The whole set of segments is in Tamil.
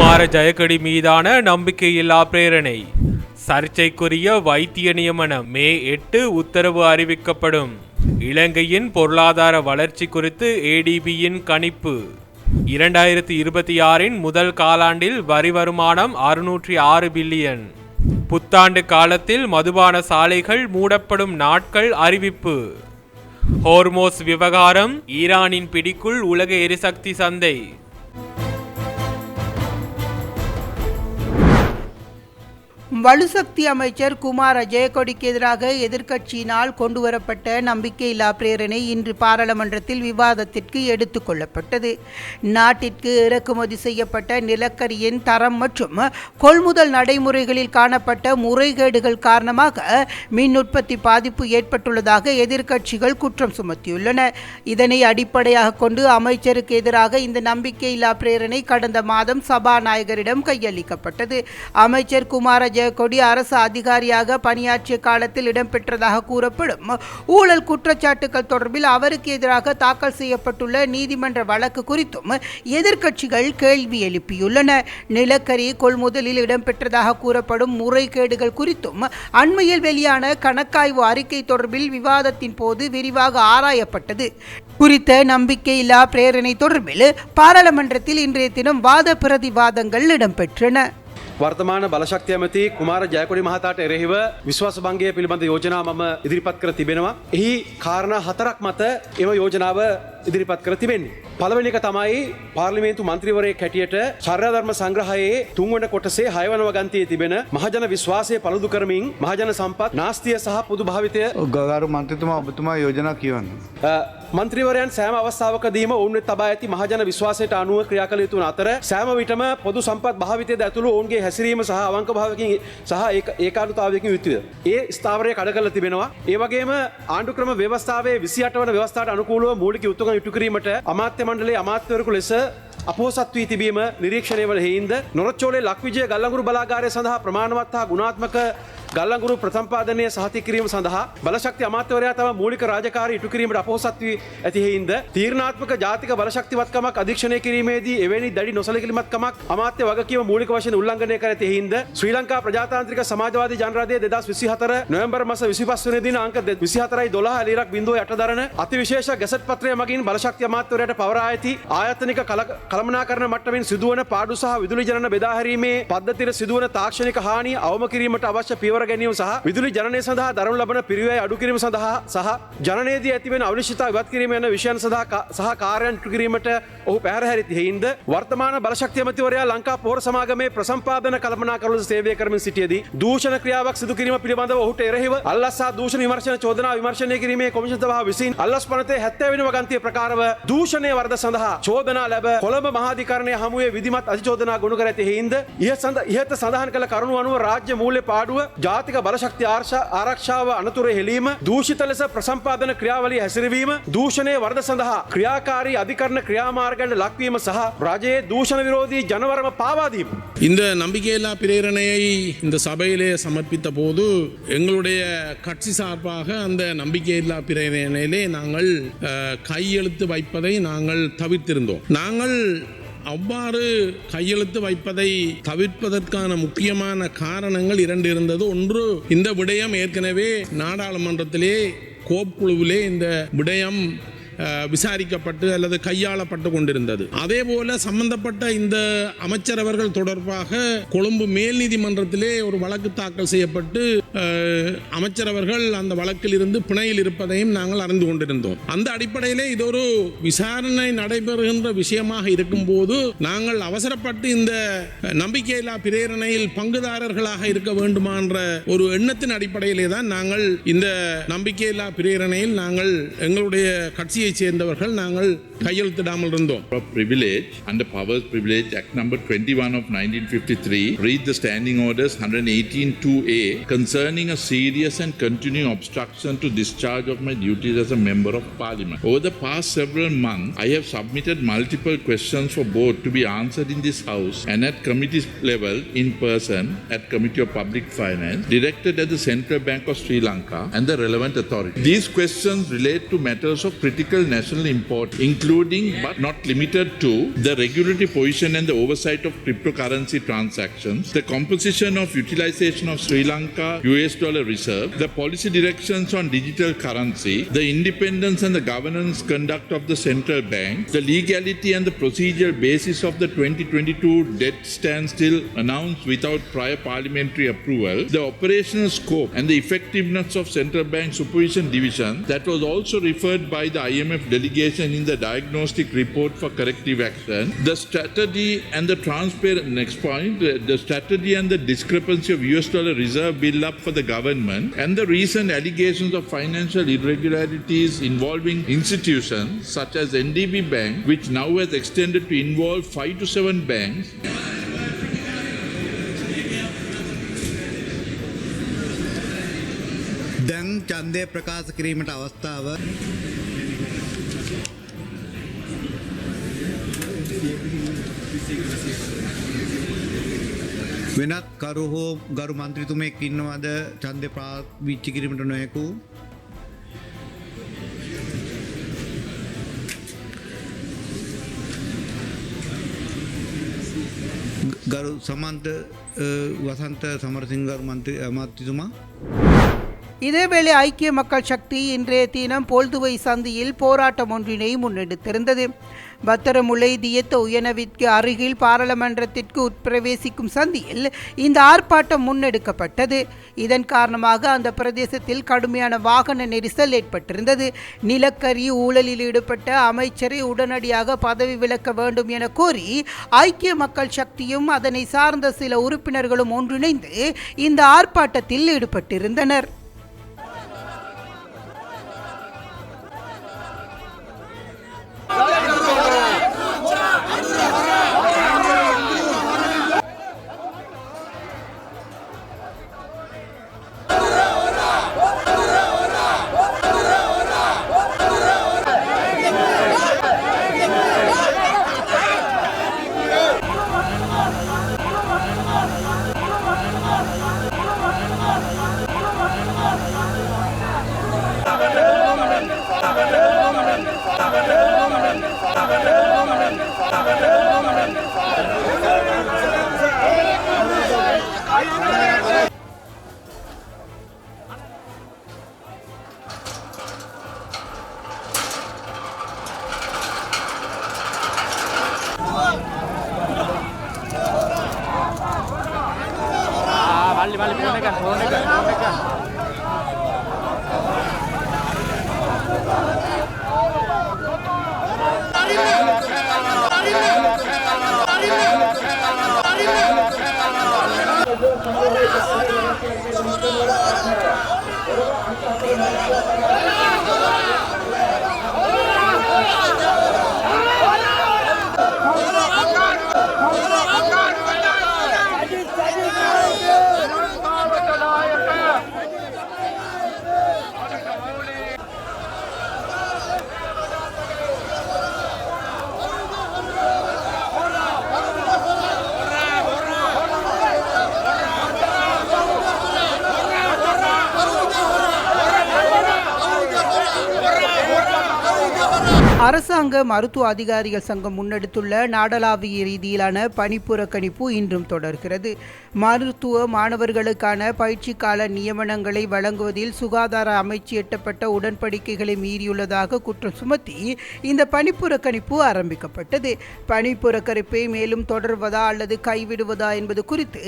குமார ஜெயக்கொடி மீதான நம்பிக்கையில்லா பிரேரணை. சர்ச்சைக்குரிய வைத்திய நியமனம் மே 8 உத்தரவு அறிவிக்கப்படும். இலங்கையின் பொருளாதார வளர்ச்சி குறித்து ஏடிபியின் கணிப்பு. 2026 முதல் காலாண்டில் வரி வருமானம் 606 பில்லியன். புத்தாண்டு காலத்தில் மதுபான சாலைகள் மூடப்படும் நாட்கள் அறிவிப்பு. ஹோர்மோஸ் விவகாரம் ஈரானின் பிடிக்குள் உலக எரிசக்தி சந்தை. வலுசக்தி அமைச்சர் குமார ஜெயக்கொடிக்கு எதிராக எதிர்க்கட்சியினால் கொண்டுவரப்பட்ட நம்பிக்கையில்லா பிரேரணை இன்று பாராளுமன்றத்தில் விவாதத்திற்கு எடுத்துக் கொள்ளப்பட்டது. நாட்டிற்கு இறக்குமதி செய்யப்பட்ட நிலக்கரியின் தரம் மற்றும் கொள்முதல் நடைமுறைகளில் காணப்பட்ட முறைகேடுகள் காரணமாக மின் உற்பத்தி பாதிப்பு ஏற்பட்டுள்ளதாக எதிர்க்கட்சிகள் குற்றம் சுமத்தியுள்ளன. இதனை அடிப்படையாக கொண்டு அமைச்சருக்கு எதிராக இந்த நம்பிக்கையில்லா பிரேரணை கடந்த மாதம் சபாநாயகரிடம் கையளிக்கப்பட்டது. அமைச்சர் குமார கொடி அரசு அதிகாரியாக பணியாற்றிய காலத்தில் இடம்பெற்றதாக கூறப்படும் ஊழல் குற்றச்சாட்டுகள் தொடர்பில் அவருக்கு எதிராக தாக்கல் செய்யப்பட்டுள்ள நீதிமன்ற வழக்கு குறித்தும் எதிர்க்கட்சிகள் கேள்வி எழுப்பியுள்ளன. நிலக்கரி கொள்முதலில் இடம்பெற்றதாக கூறப்படும் முறைகேடுகள் குறித்தும் அண்மையில் வெளியான கணக்காய்வு அறிக்கை தொடர்பில் விவாதத்தின் போது விரிவாக ஆராயப்பட்டது. குறித்த நம்பிக்கையில்லா பிரேரணை தொடர்பில் பாராளுமன்றத்தில் இன்றைய தினம் வாத பிரதிவாதங்கள் இடம்பெற்றன. වර්තමාන බලශක්ති ඇමති කුමාර ජයකොඩි මහතාට එරෙහිව විශ්වාස භංගය පිළිබඳ යෝජනා මම ඉදිරිපත් කර තිබෙනවා. එහි කාරණා 4ක් මත එම යෝජනාව ඉදිරිපත් කර තිබෙන්නේ. පළවෙනි එක තමයි පාර්ලිමේන්තු මන්ත්‍රීවරයෙක් හැටියට චර්යාධර්ම සංග්‍රහයේ 3 වන කොටසේ 6 වන වගන්තියේ තිබෙන මහජන විශ්වාසය පළුදු කරමින් මහජන සම්පත් නාස්තිය සහ පොදු භාවිතය ගාරු මන්ත්‍රීතුමා ඔබතුමා යෝජනා කියවන්න. මන්ත්‍රීවරයන් සෑම අවස්ථාවකදීම ඔවුන් වෙත තබා ඇති මහජන විශ්වාසයට අනුව ක්‍රියා කළ යුතු අතර සෑම විටම පොදු සම්පත් භාවිතයද ඇතුළු ඔවුන්ගේ හැසිරීම සහ අවංක භාවයකින් සහ ඒකානුතාවයකින් යුතුය. ඒ ස්ථාවරය කඩ කරලා තිබෙනවා. ඒ වගේම ආණ්ඩු ක්‍රම ව්‍යවස්ථාවේ 28 වන ව්‍යවස්ථාවට අනුකූලව මූලික යුතුකම් ඉටු කිරීමට අමාත්‍ය මණ්ඩලයේ අමාත්‍යවරයෙකු ලෙස අපොහොසත් වී තිබීම නිරීක්ෂණය වල හේින්ද නොරොච්චෝලේ ලක්විජය ගල්ලංගුරු බලාගාරය සඳහා ප්‍රමාණවත් හා ගුණාත්මක ගල්ලංගුරු ප්‍රසම්පාදනය සහතික කිරීම සඳහා බලශක්ති අමාත්‍යවරයා තම මූලික රාජකාරී ඉටු කිරීමට අපොහොසත් වී ඇති හේින්ද තීරණාත්මක ජාතික බලශක්තිවත්කමක් අධීක්ෂණය කිරීමේදී එවැනි දැඩි නොසලකිලිමත්කමක් අමාත්‍ය වගකීම මූලික වශයෙන් උල්ලංඝනය කර ඇති හේින්ද ශ්‍රී ලංකා ප්‍රජාතාන්ත්‍රික සමාජවාදී ජනරාදය 2024 නොවැම්බර් මාස 25 වෙනි දින අංක 24.12.08 දරන අතිවිශේෂ ගැසට් පත්‍රය මගින් බලශක්ති අමාත්‍යවරයාට පවරා ඇති ආයතනික කළමනාකරණ මට්ටමින් සිදුවන පාඩු සහ විදුලි ජනන බෙදා හැරීමේ පද්ධතියට සිදුවන තාක්ෂණික හානිය අවම කිරීමට අවශ්‍ය පියවර ගැනීම සහ විදුලි ජනනය සඳහා දරනු ලබන පිරිවැය අඩු කිරීම සඳහා සහ ජනනයේදී ඇතිවන අවිනිශ්චිතතා ඉවත් කිරීම යන විෂයන් සඳහා සහ කාර්යයන් ඉටු කිරීමට ඔහු පැහැර හැරිති හේින්ද වර්තමාන බලශක්ති අමාත්‍යවරයා ලංකා පොහොර සමාගමේ ප්‍රසම්පාදන කළමනාකරන සේවය කරමින් සිටියේදී දූෂණ ක්‍රියාවක් සිදු කිරීම පිළිබඳව ඔහුට එරෙහිව අල්ලස් සහ දූෂණ විමර්ශන චෝදනා විමර්ශනය කිරීමේ කොමිෂන් සභාව විසින් අල්ලස් පනතේ 70 වෙනි වගන්තිය ප්‍රකාරව දූෂණයේ වරද සඳහා චෝදනා ලැබ කොළඹ මහාධිකරණයේ හමුවේ විධිමත් අධිචෝදනා ගොනු කර ඇති හේින්ද ඉහත සඳහන් කළ කරුණු අනුව රාජ්‍ය මූල්‍ය පාඩුව ජාතික බලශක්ති ආරක්ෂාව අනතුරේ හෙළීම දූෂිත ලෙස ප්‍රසම්පාදන ක්‍රියාවලිය හැසිරවීම දූෂණයේ වරද සඳහා ක්‍රියාකාරී අධිකරණ ක්‍රියාමාර්ගයන්ට ලක්වීම සහ රජයේ දූෂණ විරෝධී ජනවරම පාවා දීම. இந்த நம்பிக்கையில்லா பிரேரணையை இந்த சபையிலே சமர்ப்பித்த போது எங்களுடைய கட்சி சார்பாக அந்த நம்பிக்கையில்லா பிரேரணையிலே நாங்கள் கையெழுத்து வைப்பதை நாங்கள் தவிர்த்திருந்தோம். நாங்கள் அவ்வாறு கையெழுத்து வைப்பதை தவிர்ப்பதற்கான முக்கியமான காரணங்கள் 2 இருந்தது. ஒன்று, இந்த விடயம் ஏற்கனவே நாடாளுமன்றத்திலே கோப்புக்குழுவிலே இந்த விடயம் விசாரிக்கப்பட்டு அல்லது கையாளப்பட்டு கொண்டிருந்தது. அதே போல சம்பந்தப்பட்ட இந்த அமைச்சரவர்கள் தொடர்பாக கொழும்பு மேல் நீதிமன்றத்திலே ஒரு வழக்கு தாக்கல் செய்யப்பட்டு அமைச்சரவர்கள் அந்த வழக்கில் இருந்து பிணையில் இருப்பதையும் நாங்கள் அறிந்து கொண்டிருந்தோம். அந்த அடிப்படையிலே இது ஒரு விசாரணை நடைபெறுகின்ற விஷயமாக இருக்கும் போது நாங்கள் அவசரப்பட்டு இந்த நம்பிக்கையில்லா பிரேரணையில் பங்குதாரர்களாக இருக்க வேண்டுமா என்ற ஒரு எண்ணத்தின் அடிப்படையிலே தான் நாங்கள் இந்த நம்பிக்கையில்லா பிரேரணையில் நாங்கள் எங்களுடைய கட்சி சேர்ந்தவர்கள் நாங்கள் கையெழுத்திடாமல் இருந்தோம். Privilege under Powers Privilege Act number 21 of 1953 read the standing orders 118(2)(a) concerning concerning a serious and continuing obstruction to discharge of my duties as a member of parliament. Over the past several months, I have submitted multiple questions for both to be answered in this house and at committee level in person at Committee of Public Finance, directed at the Central Bank of Sri Lanka and the relevant authority. These questions relate to matters of critical national import, including but not limited to the regulatory position and the oversight of cryptocurrency transactions, the composition of utilization of Sri Lanka US dollar reserve, the policy directions on digital currency, the independence and the governance conduct of the central bank, the legality and the procedural basis of the 2022 debt standstill announced without prior parliamentary approval, the operational scope and the effectiveness of central bank supervision division that was also referred by the IMF delegation in the diagnostic report for corrective action, the strategy and the transparent next point, the strategy and the discrepancy of US dollar reserve build up for the government, and the recent allegations of financial irregularities involving institutions such as NDB Bank, which now has extended to involve 5 to 7 banks. දැන් ඡන්දය ප්‍රකාශ කිරීමට අවස්ථාව වෙනත් කරු හෝ ගරු මන්ත්‍රීතුමෙක් ඉන්නවද ඡන්දය පාවිච්චි කිරීමට නොහැකු ගරු සමන්ත වසන්ත සමරසිංහ ගරු මන්ත්‍රී අමාත්‍යතුමා இதேவேளை ஐக்கிய மக்கள் சக்தி இன்றைய தினம் போல்துவை சந்தியில் போராட்டம் ஒன்றினை முன்னெடுத்திருந்தது. பத்தரமுல்லை தியத்த உயனவிற்கு அருகில் பாராளுமன்றத்திற்கு உட்பிரவேசிக்கும் சந்தியில் இந்த ஆர்ப்பாட்டம் முன்னெடுக்கப்பட்டது. இதன் காரணமாக அந்த பிரதேசத்தில் கடுமையான வாகன நெரிசல் ஏற்பட்டிருந்தது. நிலக்கரி ஊழலில் ஈடுபட்ட அமைச்சரை உடனடியாக பதவி விலக்க வேண்டும் என கோரி ஐக்கிய மக்கள் சக்தியும் அதனை சார்ந்த சில உறுப்பினர்களும் ஒன்றிணைந்து இந்த ஆர்ப்பாட்டத்தில் ஈடுபட்டிருந்தனர். அரசாங்க மருத்துவ அதிகாரிகள் சங்கம் முன்னெடுத்துள்ள நாடளாவிய ரீதியிலான பணிப்புறக்கணிப்பு இன்றும் தொடர்கிறது. மருத்துவ மாணவர்களுக்கான பயிற்சி கால நியமனங்களை வழங்குவதில் சுகாதார அமைச்சு எட்டப்பட்ட உடன்படிக்கைகளை மீறியுள்ளதாக குற்றம் சுமத்தி இந்த பணிப்புறக்கணிப்பு ஆரம்பிக்கப்பட்டது. பணிப்புறக்கணிப்பை மேலும் தொடர்வதா அல்லது கைவிடுவதா என்பது குறித்து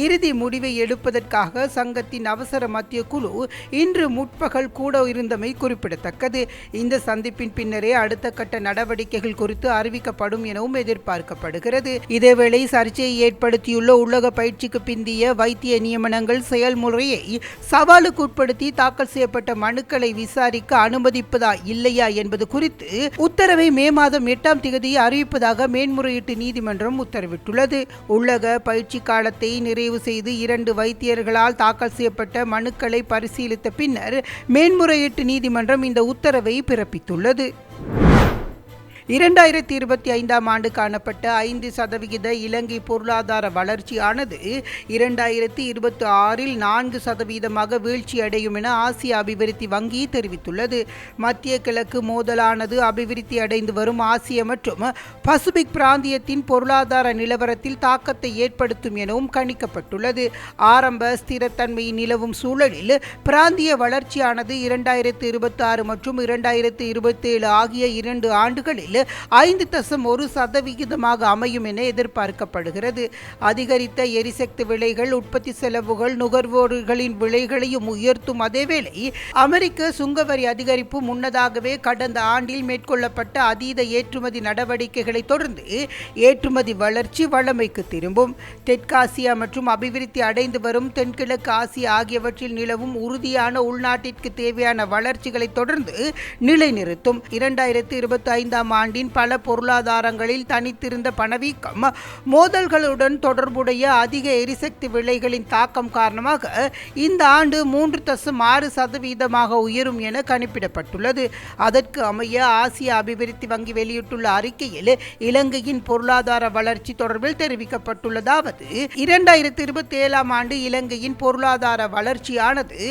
இறுதி முடிவை எடுப்பதற்காக சங்கத்தின் அவசர மத்திய குழு இன்று முற்பகல் கூட இருந்தமை குறிப்பிடத்தக்கது. இந்த சந்திப்பின் பின்னரே அடுத்த அடுத்த கட்ட நடவடிக்கைகள் குறித்து அறிவிக்கப்படும் எனவும் எதிர்பார்க்கப்படுகிறது. இதேவேளை சர்ச்சையை ஏற்படுத்தியுள்ள உள்ளக பயிற்சிக்கு பிந்திய வைத்திய நியமனங்கள் செயல்முறையை சவாலுக்கு உட்படுத்தி தாக்கல் செய்யப்பட்ட மனுக்களை விசாரிக்க அனுமதிப்பதா இல்லையா என்பது குறித்து உத்தரவை மே மாதம் 8ஆம் தேதி அறிவிப்பதாக மேன்முறையீட்டு நீதிமன்றம் உத்தரவிட்டுள்ளது. உள்ளக பயிற்சி காலத்தை நிறைவு செய்து 2 வைத்தியர்களால் தாக்கல் செய்யப்பட்ட மனுக்களை பரிசீலித்த பின்னர் மேன்முறையீட்டு நீதிமன்றம் இந்த உத்தரவை பிறப்பித்துள்ளது. 2025ஆம் ஆண்டு காணப்பட்ட 5% இலங்கை பொருளாதார வளர்ச்சியானது 2026இல் 4% வீழ்ச்சியடையும் என ஆசிய அபிவிருத்தி வங்கி தெரிவித்துள்ளது. மத்திய கிழக்கு மோதலானது அபிவிருத்தி அடைந்து வரும் ஆசிய மற்றும் பசிபிக் பிராந்தியத்தின் பொருளாதார நிலவரத்தில் தாக்கத்தை ஏற்படுத்தும் எனவும் கணிக்கப்பட்டுள்ளது. ஆரம்ப ஸ்திரத்தன்மை நிலவும் சூழலில் பிராந்திய வளர்ச்சியானது 2026 மற்றும் 2027 ஆகிய 2 ஆண்டுகளில் 5.1% அமையும் என எதிர்பார்க்கப்படுகிறது. அதிகரித்த எரிசக்தி விலைகள் உற்பத்தி செலவுகள் நுகர்வோர்களின் விலைகளையும் உயர்த்தும். அதேவேளை அமெரிக்க சுங்கவரி அதிகரிப்பு முன்னதாகவே கடந்த ஆண்டில் மேற்கொள்ளப்பட்ட அதீத ஏற்றுமதி நடவடிக்கைகளை தொடர்ந்து ஏற்றுமதி வளர்ச்சி வழமைக்கு திரும்பும். தெற்காசியா மற்றும் அபிவிருத்தி அடைந்து வரும் தென்கிழக்கு ஆசியா ஆகியவற்றில் நிலவும் உறுதியான உள்நாட்டிற்கு தேவையான வளர்ச்சிகளை தொடர்ந்து நிலைநிறுத்தும். 2025ஆம் ஆண்டின் பல பொருளாதாரங்களில் தனித்திருந்த பணவீக்கம் மோதல்களுடன் தொடர்புடைய அதிக எரிசக்தி விலைகளின் தாக்கம் காரணமாக இந்த ஆண்டு 3.6% உயரும் என கணிப்பிடப்பட்டுள்ளது. அதற்கு அமைய ஆசிய அபிவிருத்தி வங்கி வெளியிட்டுள்ள அறிக்கையில் இலங்கையின் பொருளாதார வளர்ச்சி தொடர்பில் தெரிவிக்கப்பட்டுள்ளதாவது 2027ஆம் ஆண்டு இலங்கையின் பொருளாதார வளர்ச்சியானது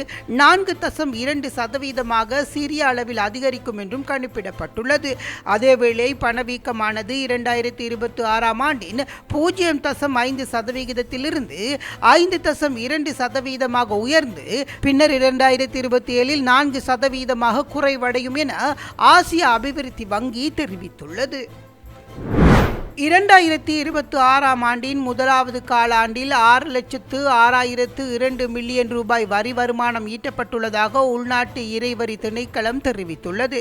4.2% சிறிய அளவில் அதிகரிக்கும் என்றும் கணிப்பிடப்பட்டுள்ளது. அதேவேளை பணவீக்கமானது 2026ஆம் ஆண்டின் 0.5%இலிருந்து 5.2% உயர்ந்து பின்னர் 2027இல் 4% குறைவடையும் என ஆசிய அபிவிருத்தி வங்கி தெரிவித்துள்ளது. 2026ஆம் ஆண்டின் முதலாவது காலாண்டில் 6,06,002 மில்லியன் ரூபாய் வரி வருமானம் ஈட்டப்பட்டுள்ளதாக உள்நாட்டு இறைவரி திணைக்களம் தெரிவித்துள்ளது.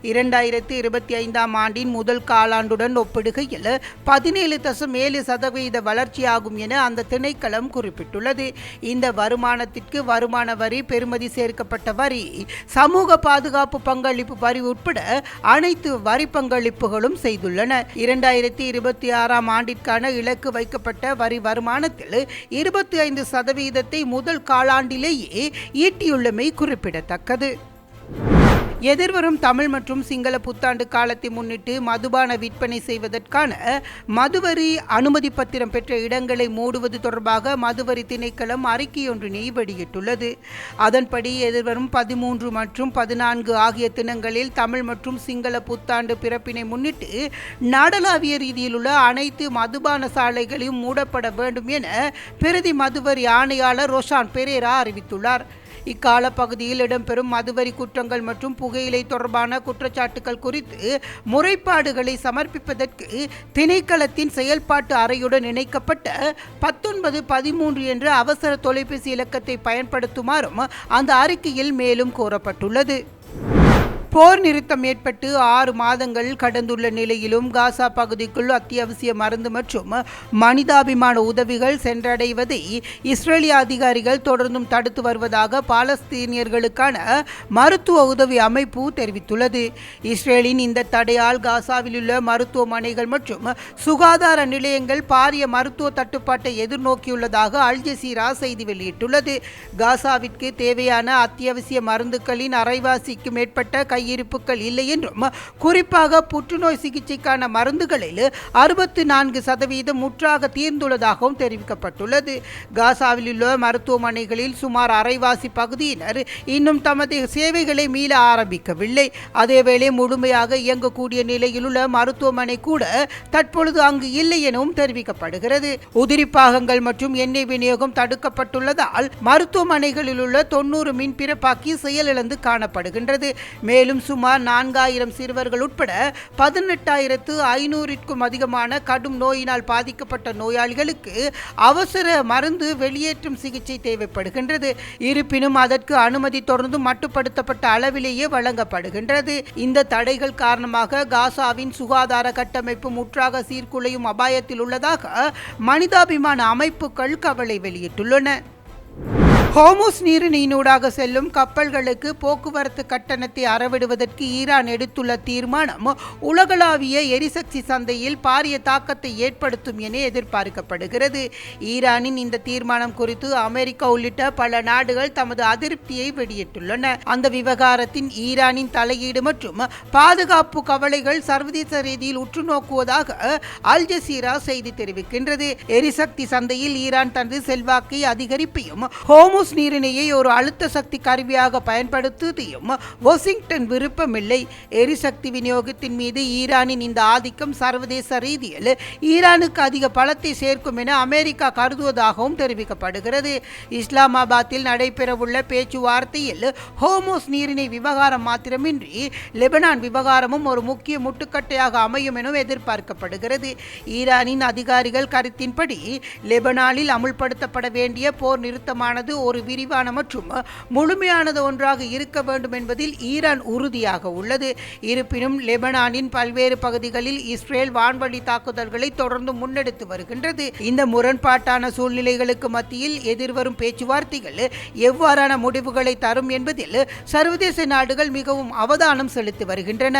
2025ஆம் ஆண்டின் முதல் காலாண்டுடன் ஒப்பிடுகையில் 17.7% வளர்ச்சியாகும் என அந்த திணைக்களம் குறிப்பிட்டுள்ளது. இந்த வருமானத்திற்கு வருமான வரி, பெறுமதி சேர்க்கப்பட்ட வரி, சமூக பாதுகாப்பு பங்களிப்பு வரி உட்பட அனைத்து வரி பங்களிப்புகளும் செய்துள்ளன. 2026ஆம் ஆண்டிற்கான இலக்கு வைக்கப்பட்ட வரி வருமானத்தில் 25% முதல் காலாண்டிலேயே ஈட்டியுள்ளமை குறிப்பிடத்தக்கது. எதிர்வரும் தமிழ் மற்றும் சிங்கள புத்தாண்டு காலத்தை முன்னிட்டு மதுபான விற்பனை செய்வதற்கான மதுவரி அனுமதி பத்திரம் பெற்ற இடங்களை மூடுவது தொடர்பாக மதுவரி திணைக்களம் அறிக்கையொன்றினை வெளியிட்டுள்ளது. அதன்படி எதிர்வரும் 13 மற்றும் 14 ஆகிய தினங்களில் தமிழ் மற்றும் சிங்கள புத்தாண்டு பிறப்பினை முன்னிட்டு நாடளாவிய ரீதியில் உள்ள அனைத்து மதுபான சாலைகளையும் மூடப்பட வேண்டும் என பிரதி மதுவரி ஆணையாளர் ரோஷான் பெரேரா அறிவித்துள்ளார். இக்கால பகுதியில் இடம்பெறும் மதுவரி குற்றங்கள் மற்றும் புகையிலை தொடர்பான குற்றச்சாட்டுகள் குறித்து முறைப்பாடுகளை சமர்ப்பிப்பதற்கு திணைக்களத்தின் செயல்பாட்டு அறையுடன் இணைக்கப்பட்ட 1913 என்ற அவசர தொலைபேசி இலக்கத்தை பயன்படுத்துமாறும் அந்த அறிக்கையில் மேலும் கோரப்பட்டுள்ளது. போர் நிறுத்தம் ஏற்பட்டு 6 மாதங்கள் கடந்துள்ள நிலையிலும் காசா பகுதிக்குள் அத்தியாவசிய மருந்து மற்றும் மனிதாபிமான உதவிகள் சென்றடைவதை இஸ்ரேலிய அதிகாரிகள் தொடர்ந்தும் தடுத்து வருவதாக பாலஸ்தீனியர்களுக்கான மருத்துவ உதவி அமைப்பு தெரிவித்துள்ளது. இஸ்ரேலின் இந்த தடையால் காசாவில் உள்ள மருத்துவமனைகள் மற்றும் சுகாதார நிலையங்கள் பாரிய மருத்துவ தட்டுப்பாட்டை எதிர்நோக்கியுள்ளதாக அல் ஜசீரா செய்தி வெளியிட்டுள்ளது. காசாவிற்கு தேவையான அத்தியாவசிய மருந்துகளின் அரைவாசிக்கு மேற்பட்ட கையிருப்புகள் இல்லை என்றும் குறிப்பாக புற்றுநோய் சிகிச்சைக்கான மருந்துகளில் 64% முற்றாக தீர்ந்துள்ளதாகவும் தெரிவிக்கப்பட்டுள்ளது. காசாவில் உள்ள மருத்துவமனைகளில் சுமார் அரைவாசி பகுதியினர் இன்னும் தமது சேவைகளை மீள ஆரம்பிக்கவில்லை. அதேவேளை முழுமையாக இயங்கக்கூடிய நிலையில் உள்ள மருத்துவமனை கூட தற்பொழுது அங்கு இல்லை எனவும் தெரிவிக்கப்படுகிறது. உதிரிப்பாகங்கள் மற்றும் எண்ணெய் விநியோகம் தடுக்கப்பட்டுள்ளதால் மருத்துவமனைகளில் உள்ள 90 மின் பிறப்பாக்கி செயலிழந்து காணப்படுகின்றது. மேலும் மேலும் சுமார் 4000 சிறுவர்கள் உட்பட 18,500க்கும் அதிகமான கடும் நோயினால் பாதிக்கப்பட்ட நோயாளிகளுக்கு அவசர மருந்து வெளியேற்றும் சிகிச்சை தேவைப்படுகின்றது. இருப்பினும் அதற்கு அனுமதி தொடர்ந்து மட்டுப்படுத்தப்பட்ட அளவிலேயே வழங்கப்படுகின்றது. இந்த தடைகள் காரணமாக காசாவின் சுகாதார கட்டமைப்பு முற்றாக சீர்குலையும் அபாயத்தில் உள்ளதாக மனிதாபிமான அமைப்புகள் கவலை வெளியிட்டுள்ளன. ஹோர்முஸ் நீரிணையினூடாக செல்லும் கப்பல்களுக்கு போக்குவரத்து கட்டணத்தை அறவிடுவதற்கு ஈரான் எடுத்துள்ள தீர்மானம் உலகளாவிய எரிசக்தி சந்தையில் பாரிய தாக்கத்தை ஏற்படுத்தும் என எதிர்பார்க்கப்படுகிறது. ஈரானின் இந்த தீர்மானம் குறித்து அமெரிக்கா உள்ளிட்ட பல நாடுகள் தமது அதிருப்தியை வெளியிட்டுள்ளன. அந்த விவகாரத்தின் ஈரானின் தலையீடு மற்றும் பாதுகாப்பு கவலைகள் சர்வதேச ரீதியில் உற்று நோக்குவதாக அல் ஜசீரா செய்தி தெரிவிக்கின்றது. எரிசக்தி சந்தையில் ஈரான் தனது செல்வாக்கை அதிகரிப்பையும் ஹோர்முஸ் நீரிணையை ஒரு அழுத்த சக்தி கருவியாக பயன்படுத்துவதையும் வாஷிங்டன் விருப்பமில்லை. எரிசக்தி விநியோகத்தின் மீது ஈரானின் இந்த ஆதிக்கம் சர்வதேச ரீதியில் ஈரானுக்கு அதிக பலத்தை சேர்க்கும் என அமெரிக்கா கருதுவதாகவும் தெரிவிக்கப்படுகிறது. இஸ்லாமாபாத்தில் நடைபெறவுள்ள பேச்சுவார்த்தையில் ஹோர்முஸ் நீரிணை விவகாரம் மாத்திரமின்றி லெபனான் விவகாரமும் ஒரு முக்கிய முட்டுக்கட்டையாக அமையும் என எதிர்பார்க்கப்படுகிறது. ஈரானின் அதிகாரிகள் கருத்தின்படி லெபனானில் அமுல்படுத்தப்பட வேண்டிய போர் நிறுத்தமானது ஒரு விரிவான மற்றும் முழுமையானது ஒன்றாக இருக்க வேண்டும் என்பதில் ஈரான் உறுதியாக உள்ளது. இருப்பினும் லெபனானின் பல்வேறு பகுதிகளில் இஸ்ரேல் வான்வழி தாக்குதல்களை தொடர்ந்து முன்னெடுத்து வருகின்றது. இந்த முரண்பாட்டான சூழ்நிலைகளுக்கு மத்தியில் எதிர்வரும் பேச்சுவார்த்தைகள் எவ்வாறான முடிவுகளை தரும் என்பதில் சர்வதேச நாடுகள் மிகவும் அவதானம் செலுத்தி வருகின்றன.